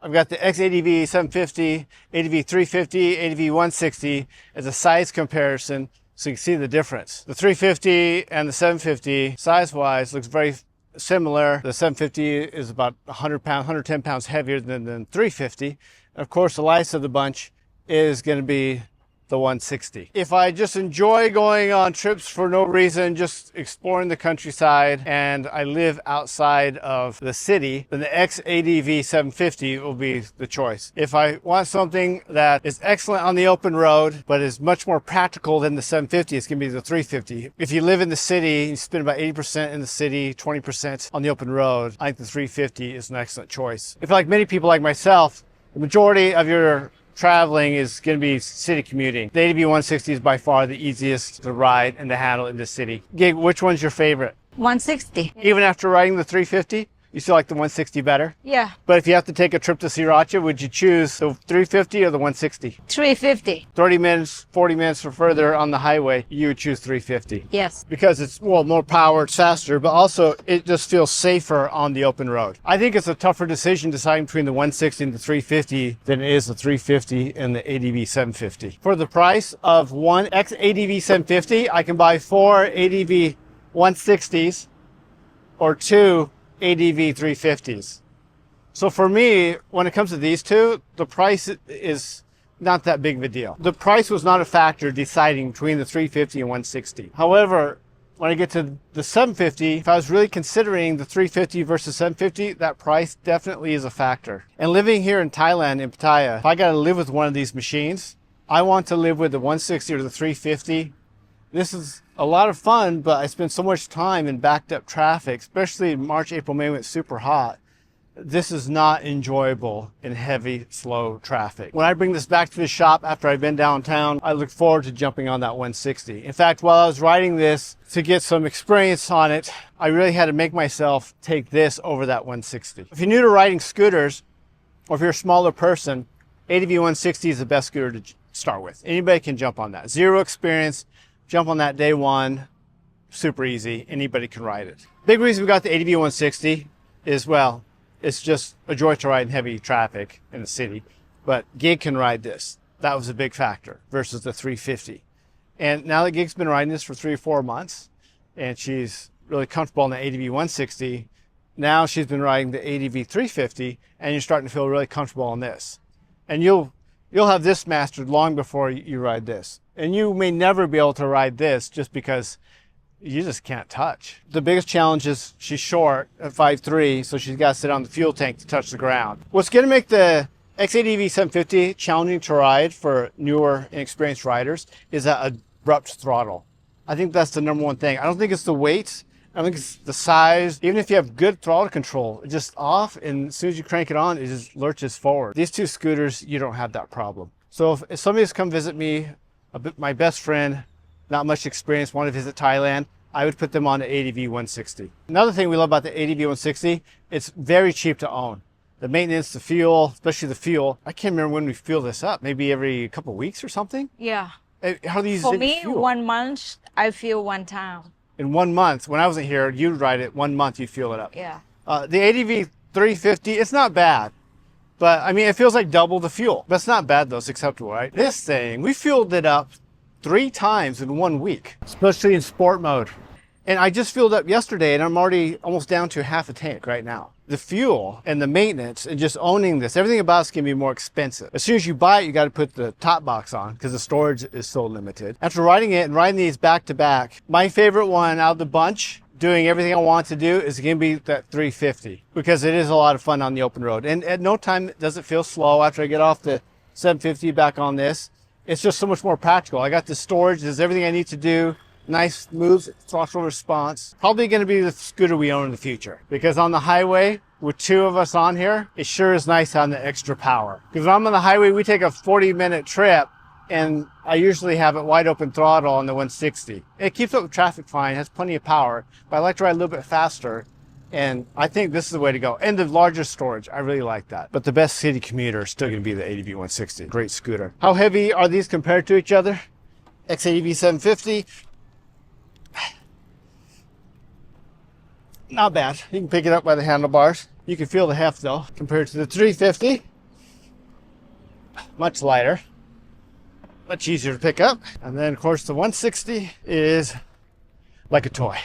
I've got the X-ADV 750, ADV 350, ADV 160 as a size comparison so you can see the difference. The 350 and the 750 size-wise looks very similar. The 750 is about 100 pounds, 110 pounds heavier than the 350. Of course, the lightest of the bunch is going to be the 160. If I just enjoy going on trips for no reason, just exploring the countryside, and I live outside of the city, then the X-ADV 750 will be the choice. If I want something that is excellent on the open road, but is much more practical than the 750, it's gonna be the 350. If you live in the city, you spend about 80% in the city, 20% on the open road, I think the 350 is an excellent choice. If like many people like myself, the majority of your traveling is going to be city commuting. The ADV 160 is by far the easiest to ride and to handle in the city. Gig, which one's your favorite? 160. Even after riding the 350, you still like the 160 better? Yeah. But if you have to take a trip to Sriracha, would you choose the 350 or the 160? 350. 30 minutes, 40 minutes or further on the highway, you would choose 350. Yes. Because it's, well, more power, it's faster, but also it just feels safer on the open road. I think it's a tougher decision deciding between the 160 and the 350 than it is the 350 and the ADV 750. For the price of one X-ADV 750, I can buy 4 ADV 160s or 2 ADV 350s. So for me, when it comes to these two, the price is not that big of a deal. The price was not a factor deciding between the 350 and 160. However, when I get to the 750, if I was really considering the 350 versus 750, that price definitely is a factor. And living here in Thailand, in Pattaya, if I gotta live with one of these machines, I want to live with the 160 or the 350. This is a lot of fun, but I spend so much time in backed up traffic, especially in March, April, May when it's super hot. This is not enjoyable in heavy, slow traffic. When I bring this back to the shop after I've been downtown, I look forward to jumping on that 160. In fact, while I was riding this to get some experience on it, I really had to make myself take this over that 160. If you're new to riding scooters, or if you're a smaller person, ADV 160 is the best scooter to start with. Anybody can jump on that. Zero experience, jump on that day one, super easy, anybody can ride it. Big reason we got the ADV 160 is, well, it's just a joy to ride in heavy traffic in the city, but Gig can ride this. That was a big factor versus the 350. And now that Gig's been riding this for 3 or 4 months, and she's really comfortable on the ADV 160, now she's been riding the ADV 350, and you're starting to feel really comfortable on this. And you'll have this mastered long before you ride this. And you may never be able to ride this just because you just can't touch. The biggest challenge is she's short at 5'3", so she's got to sit on the fuel tank to touch the ground. What's going to make the X-ADV 750 challenging to ride for newer, inexperienced riders is that abrupt throttle. I think that's the number one thing. I don't think it's the weight. I think it's the size. Even if you have good throttle control, it's just off, and as soon as you crank it on, it just lurches forward. These two scooters, you don't have that problem. So if somebody's come visit me, my best friend, not much experience, want to visit Thailand, I would put them on the ADV 160. Another thing we love about the ADV 160, it's very cheap to own. The maintenance, the fuel, especially the fuel. I can't remember when we fuel this up, maybe every couple of weeks or something? Yeah. How do you use For me, fuel? 1 month, I fuel 1 time. In 1 month, when I wasn't here, you'd ride it 1 month, you'd fuel it up. Yeah. The ADV 350, it's not bad. But I mean, it feels like double the fuel. But it's not bad though, it's acceptable, right? This thing, we fueled it up 3 times in 1 week, especially in sport mode. And I just filled up yesterday and I'm already almost down to half a tank right now. The fuel and the maintenance and just owning this, everything about it's gonna be more expensive. As soon as you buy it, you gotta put the top box on because the storage is so limited. After riding it and riding these back to back, my favorite one out of the bunch, doing everything I want to do, is gonna be that 350 because it is a lot of fun on the open road. And at no time does it feel slow after I get off the 750 back on this. It's just so much more practical. I got the storage, there's everything I need to do. Nice, smooth throttle response. Probably going to be the scooter we own in the future because on the highway with 2 of us on here, it sure is nice having the extra power. Because when I'm on the highway, we take a 40-minute trip and I usually have it wide open throttle on the 160. It keeps up with traffic fine, has plenty of power, but I like to ride a little bit faster. And I think this is the way to go. And the larger storage, I really like that. But the best city commuter is still going to be the ADV 160. Great scooter. How heavy are these compared to each other? X-ADV 750. Not bad. You can pick it up by the handlebars. You can feel the heft though, compared to the 350. much lighter, much easier to pick up. And then of course the 160 is like a toy.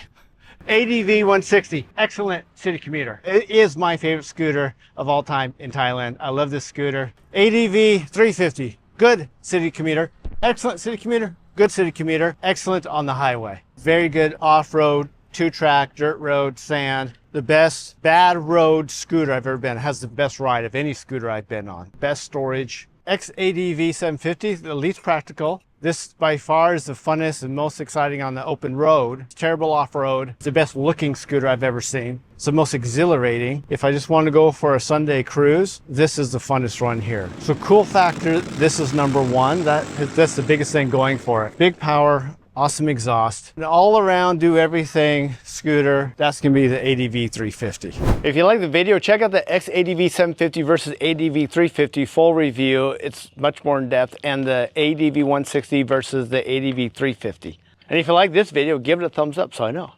ADV 160, excellent city commuter. It is my favorite scooter of all time in Thailand. I love this scooter. ADV 350, good city commuter, excellent city commuter, good city commuter, excellent on the highway. Very good off-road, 2-track, dirt road, sand. The best bad road scooter I've ever been. It has the best ride of any scooter I've been on. Best storage. X-ADV 750, the least practical. This by far is the funnest and most exciting on the open road. It's terrible off-road. It's the best looking scooter I've ever seen. It's the most exhilarating. If I just want to go for a Sunday cruise, this is the funnest one here. So cool factor, this is number one. That's the biggest thing going for it. Big power, awesome exhaust. An all around do everything scooter. That's gonna be the ADV 350. If you like the video, check out the X-ADV 750 versus ADV 350 full review. It's much more in depth, and the ADV 160 versus the ADV 350. And if you like this video, give it a thumbs up so I know.